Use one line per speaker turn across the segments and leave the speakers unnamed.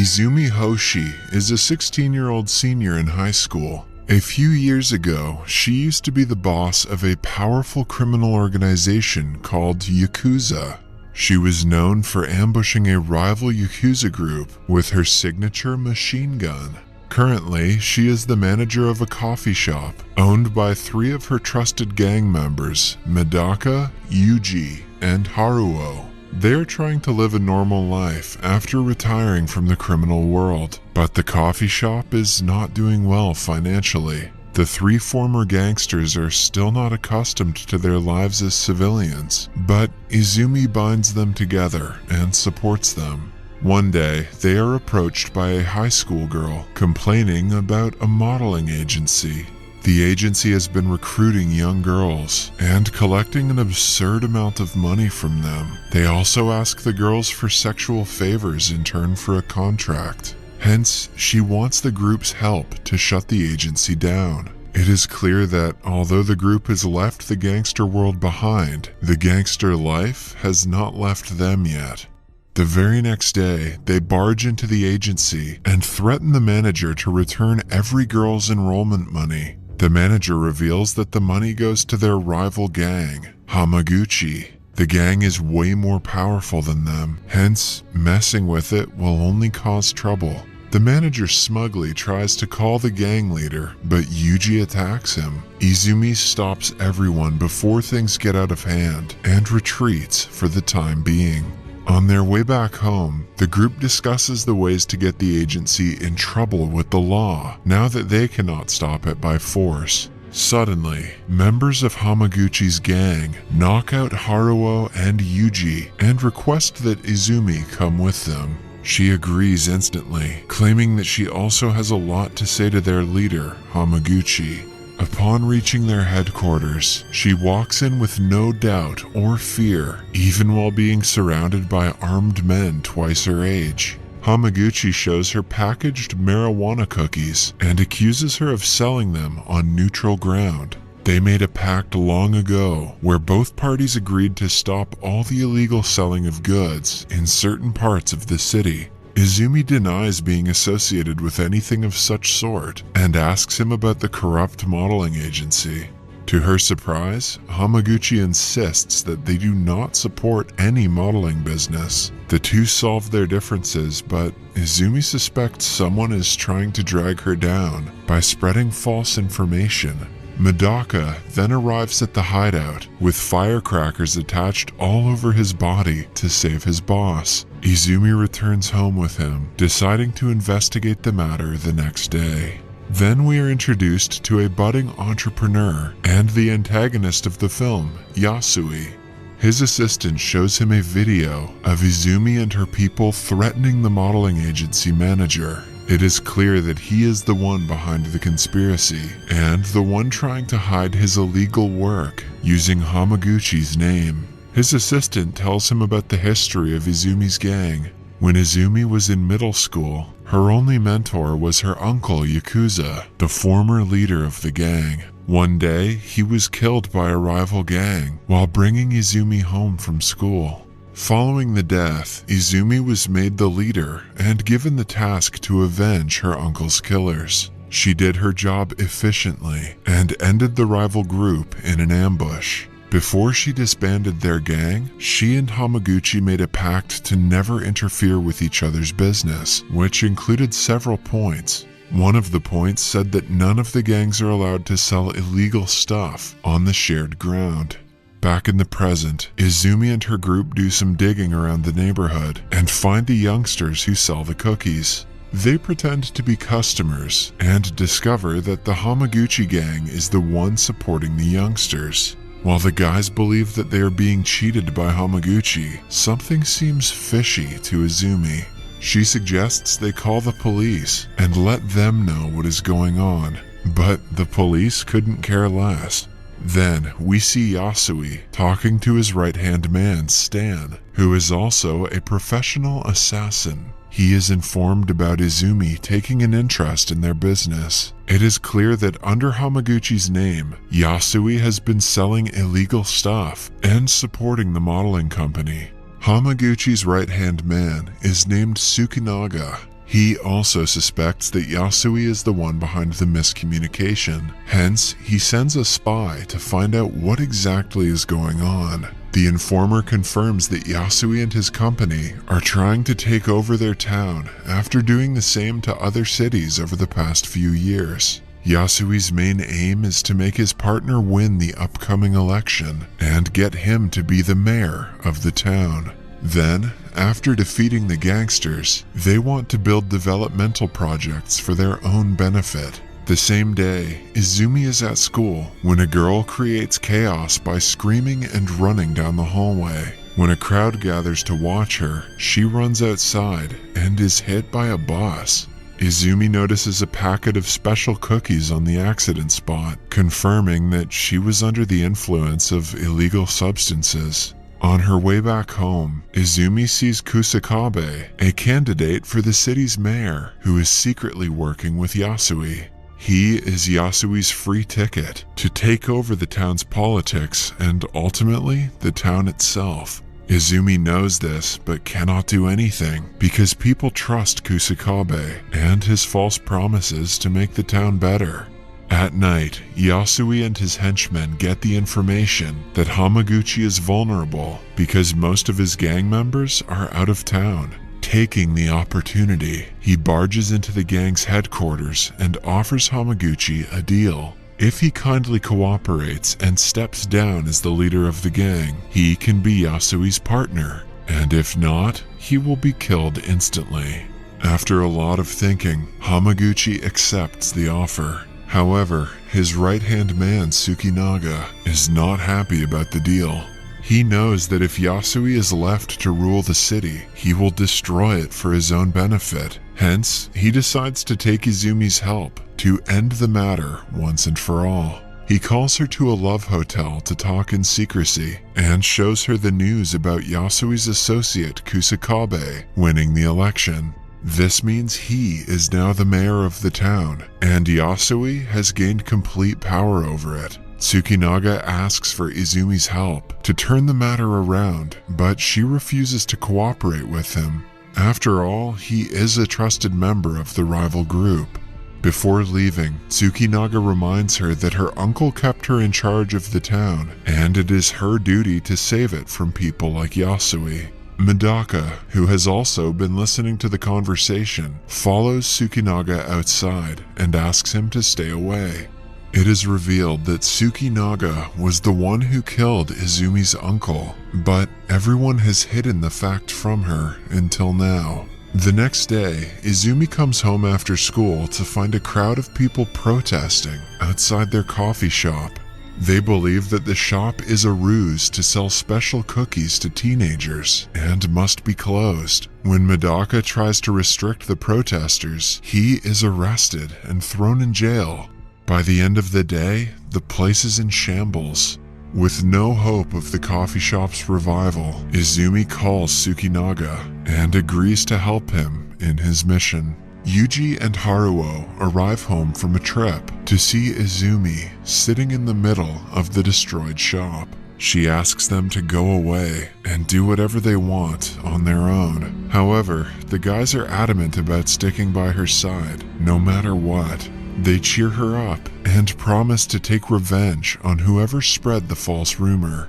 Izumi Hoshi is a 16-year-old senior in high school. A few years ago, she used to be the boss of a powerful criminal organization called Yakuza. She was known for ambushing a rival Yakuza group with her signature machine gun. Currently, she is the manager of a coffee shop owned by three of her trusted gang members, Medaka, Yuji, and Haruo. They are trying to live a normal life after retiring from the criminal world, but the coffee shop is not doing well financially. The three former gangsters are still not accustomed to their lives as civilians, but Izumi binds them together and supports them. One day, they are approached by a high school girl complaining about a modeling agency. The agency has been recruiting young girls and collecting an absurd amount of money from them. They also ask the girls for sexual favors in turn for a contract. Hence, she wants the group's help to shut the agency down. It is clear that although the group has left the gangster world behind, the gangster life has not left them yet. The very next day, they barge into the agency and threaten the manager to return every girl's enrollment money. The manager reveals that the money goes to their rival gang, Hamaguchi. The gang is way more powerful than them, hence, messing with it will only cause trouble. The manager smugly tries to call the gang leader, but Yuji attacks him. Izumi stops everyone before things get out of hand and retreats for the time being. On their way back home, the group discusses the ways to get the agency in trouble with the law, now that they cannot stop it by force. Suddenly, members of Hamaguchi's gang knock out Haruo and Yuji and request that Izumi come with them. She agrees instantly, claiming that she also has a lot to say to their leader, Hamaguchi. Upon reaching their headquarters, she walks in with no doubt or fear, even while being surrounded by armed men twice her age. Hamaguchi shows her packaged marijuana cookies and accuses her of selling them on neutral ground. They made a pact long ago where both parties agreed to stop all the illegal selling of goods in certain parts of the city. Izumi denies being associated with anything of such sort and asks him about the corrupt modeling agency. To her surprise, Hamaguchi insists that they do not support any modeling business. The two solve their differences, but Izumi suspects someone is trying to drag her down by spreading false information. Medaka then arrives at the hideout with firecrackers attached all over his body to save his boss. Izumi returns home with him, deciding to investigate the matter the next day. Then we are introduced to a budding entrepreneur and the antagonist of the film, Yasui. His assistant shows him a video of Izumi and her people threatening the modeling agency manager. It is clear that he is the one behind the conspiracy and the one trying to hide his illegal work using Hamaguchi's name. His assistant tells him about the history of Izumi's gang. When Izumi was in middle school, her only mentor was her uncle Yakuza, the former leader of the gang. One day, he was killed by a rival gang while bringing Izumi home from school. Following the death, Izumi was made the leader and given the task to avenge her uncle's killers. She did her job efficiently and ended the rival group in an ambush. Before she disbanded their gang, she and Hamaguchi made a pact to never interfere with each other's business, which included several points. One of the points said that none of the gangs are allowed to sell illegal stuff on the shared ground. Back in the present, Izumi and her group do some digging around the neighborhood and find the youngsters who sell the cookies. They pretend to be customers and discover that the Hamaguchi gang is the one supporting the youngsters. While the guys believe that they are being cheated by Hamaguchi, something seems fishy to Izumi. She suggests they call the police and let them know what is going on, but the police couldn't care less. Then we see Yasui talking to his right-hand man, Stan, who is also a professional assassin. He is informed about Izumi taking an interest in their business. It is clear that under Hamaguchi's name, Yasui has been selling illegal stuff and supporting the modeling company. Hamaguchi's right-hand man is named Tsukinaga. He also suspects that Yasui is the one behind the miscommunication. Hence, he sends a spy to find out what exactly is going on. The informer confirms that Yasui and his company are trying to take over their town after doing the same to other cities over the past few years. Yasui's main aim is to make his partner win the upcoming election and get him to be the mayor of the town. Then, after defeating the gangsters, they want to build developmental projects for their own benefit. The same day, Izumi is at school when a girl creates chaos by screaming and running down the hallway. When a crowd gathers to watch her, she runs outside and is hit by a bus. Izumi notices a packet of special cookies on the accident spot, confirming that she was under the influence of illegal substances. On her way back home, Izumi sees Kusakabe, a candidate for the city's mayor, who is secretly working with Yasui. He is Yasui's free ticket to take over the town's politics and ultimately the town itself. Izumi knows this but cannot do anything because people trust Kusakabe and his false promises to make the town better. At night, Yasui and his henchmen get the information that Hamaguchi is vulnerable because most of his gang members are out of town. Taking the opportunity, he barges into the gang's headquarters and offers Hamaguchi a deal. If he kindly cooperates and steps down as the leader of the gang, he can be Yasui's partner, and if not, he will be killed instantly. After a lot of thinking, Hamaguchi accepts the offer. However, his right-hand man Tsukinaga is not happy about the deal. He knows that if Yasui is left to rule the city, he will destroy it for his own benefit. Hence, he decides to take Izumi's help to end the matter once and for all. He calls her to a love hotel to talk in secrecy and shows her the news about Yasui's associate Kusakabe winning the election. This means he is now the mayor of the town, and Yasui has gained complete power over it. Tsukinaga asks for Izumi's help to turn the matter around, but she refuses to cooperate with him. After all, he is a trusted member of the rival group. Before leaving, Tsukinaga reminds her that her uncle kept her in charge of the town, and it is her duty to save it from people like Yasui. Medaka, who has also been listening to the conversation, follows Tsukinaga outside and asks him to stay away. It is revealed that Tsukinaga was the one who killed Izumi's uncle, but everyone has hidden the fact from her until now. The next day, Izumi comes home after school to find a crowd of people protesting outside their coffee shop. They believe that the shop is a ruse to sell special cookies to teenagers and must be closed. When Medaka tries to restrict the protesters, he is arrested and thrown in jail. By the end of the day, the place is in shambles. With no hope of the coffee shop's revival, Izumi calls Tsukinaga and agrees to help him in his mission. Yuji and Haruo arrive home from a trip to see Izumi sitting in the middle of the destroyed shop. She asks them to go away and do whatever they want on their own. However, the guys are adamant about sticking by her side, no matter what. They cheer her up and promise to take revenge on whoever spread the false rumor.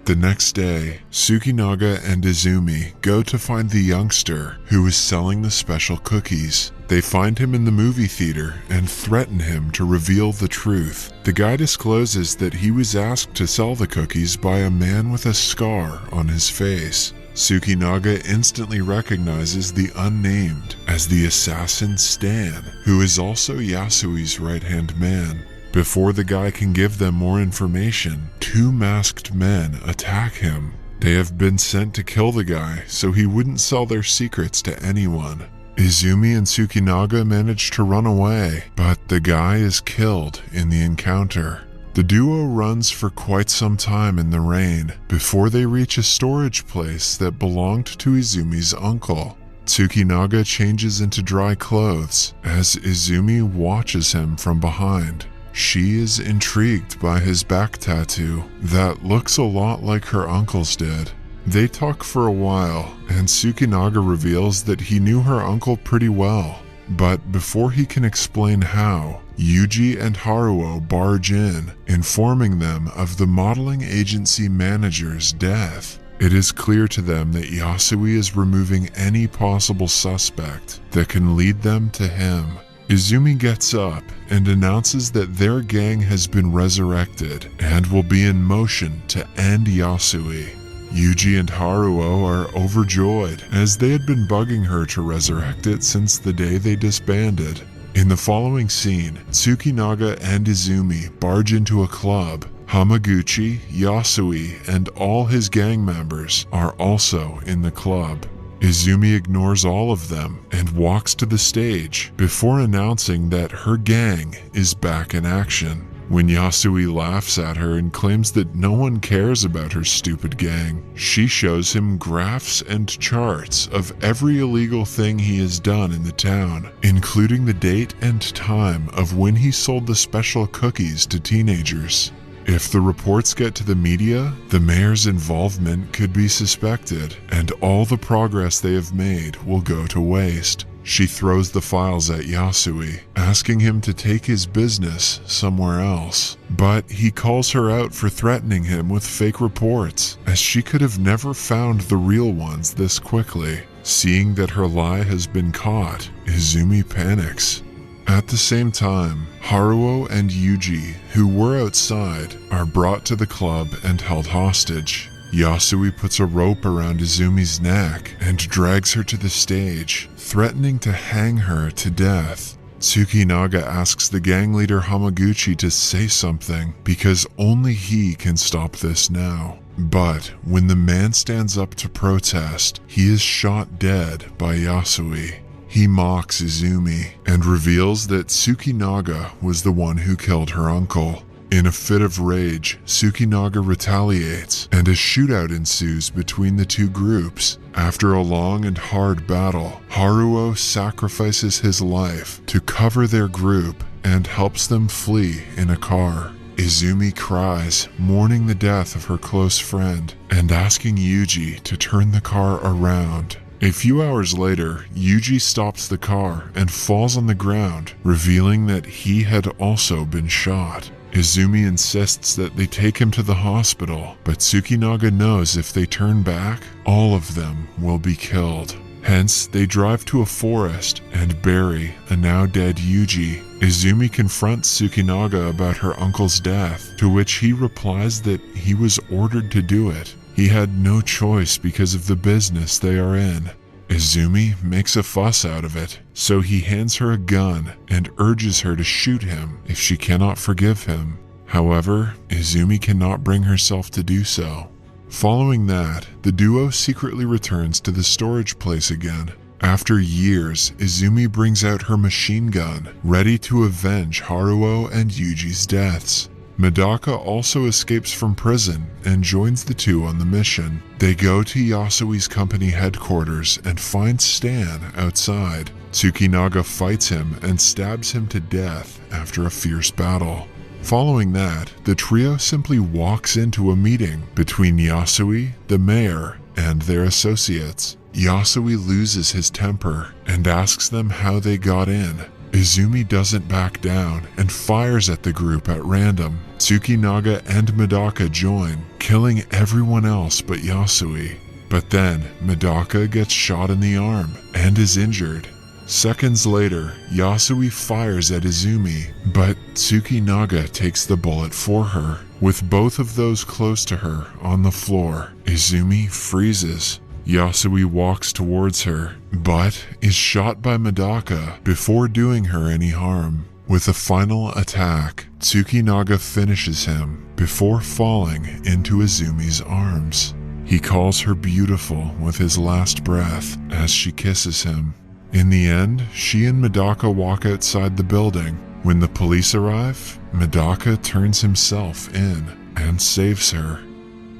The next day, Tsukinaga and Izumi go to find the youngster who is selling the special cookies. They find him in the movie theater and threaten him to reveal the truth. The guy discloses that he was asked to sell the cookies by a man with a scar on his face. Tsukinaga instantly recognizes the unnamed as the assassin Stan, who is also Yasui's right-hand man. Before the guy can give them more information, two masked men attack him. They have been sent to kill the guy so he wouldn't sell their secrets to anyone. Izumi and Tsukinaga manage to run away, but the guy is killed in the encounter. The duo runs for quite some time in the rain before they reach a storage place that belonged to Izumi's uncle. Tsukinaga changes into dry clothes as Izumi watches him from behind. She is intrigued by his back tattoo that looks a lot like her uncle's did. They talk for a while, and Tsukinaga reveals that he knew her uncle pretty well. But before he can explain how, Yuji and Haruo barge in, informing them of the modeling agency manager's death. It is clear to them that Yasui is removing any possible suspect that can lead them to him. Izumi gets up and announces that their gang has been resurrected and will be in motion to end Yasui. Yuji and Haruo are overjoyed, as they had been bugging her to resurrect it since the day they disbanded. In the following scene, Tsukinaga and Izumi barge into a club. Hamaguchi, Yasui, and all his gang members are also in the club. Izumi ignores all of them and walks to the stage before announcing that her gang is back in action. When Yasui laughs at her and claims that no one cares about her stupid gang, she shows him graphs and charts of every illegal thing he has done in the town, including the date and time of when he sold the special cookies to teenagers. If the reports get to the media, the mayor's involvement could be suspected, and all the progress they have made will go to waste. She throws the files at Yasui, asking him to take his business somewhere else. But he calls her out for threatening him with fake reports, as she could have never found the real ones this quickly. Seeing that her lie has been caught, Izumi panics. At the same time, Haruo and Yuji, who were outside, are brought to the club and held hostage. Yasui puts a rope around Izumi's neck and drags her to the stage, threatening to hang her to death. Tsukinaga asks the gang leader Hamaguchi to say something, because only he can stop this now. But when the man stands up to protest, he is shot dead by Yasui. He mocks Izumi and reveals that Tsukinaga was the one who killed her uncle. In a fit of rage, Tsukinaga retaliates, and a shootout ensues between the two groups. After a long and hard battle, Haruo sacrifices his life to cover their group and helps them flee in a car. Izumi cries, mourning the death of her close friend, and asking Yuji to turn the car around. A few hours later, Yuji stops the car and falls on the ground, revealing that he had also been shot. Izumi insists that they take him to the hospital, but Tsukinaga knows if they turn back, all of them will be killed. Hence, they drive to a forest and bury a now dead Yuji. Izumi confronts Tsukinaga about her uncle's death, to which he replies that he was ordered to do it. He had no choice because of the business they are in. Izumi makes a fuss out of it, so he hands her a gun and urges her to shoot him if she cannot forgive him. However, Izumi cannot bring herself to do so. Following that, the duo secretly returns to the storage place again. After years, Izumi brings out her machine gun, ready to avenge Haruo and Yuji's deaths. Medaka also escapes from prison and joins the two on the mission. They go to Yasui's company headquarters and find Stan outside. Tsukinaga fights him and stabs him to death after a fierce battle. Following that, the trio simply walks into a meeting between Yasui, the mayor, and their associates. Yasui loses his temper and asks them how they got in. Izumi doesn't back down and fires at the group at random. Tsukinaga and Medaka join, killing everyone else but Yasui. But then, Medaka gets shot in the arm and is injured. Seconds later, Yasui fires at Izumi, but Tsukinaga takes the bullet for her. With both of those close to her on the floor, Izumi freezes. Yasui walks towards her, but is shot by Medaka before doing her any harm. With a final attack, Tsukinaga finishes him before falling into Izumi's arms. He calls her beautiful with his last breath as she kisses him. In the end, she and Medaka walk outside the building. When the police arrive, Medaka turns himself in and saves her.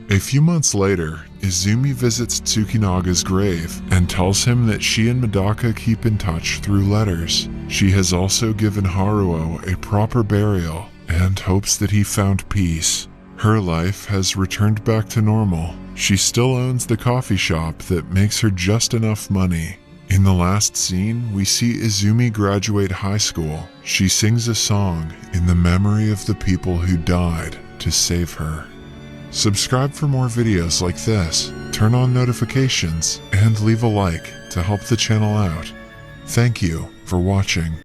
A few months later, Izumi visits Tsukinaga's grave and tells him that she and Medaka keep in touch through letters. She has also given Haruo a proper burial and hopes that he found peace. Her life has returned back to normal, She still owns the coffee shop that makes her just enough money. In the last scene, we see Izumi graduate high school. She sings a song in the memory of the people who died to save her. Subscribe for more videos like this, turn on notifications, and leave a like to help the channel out. Thank you for watching.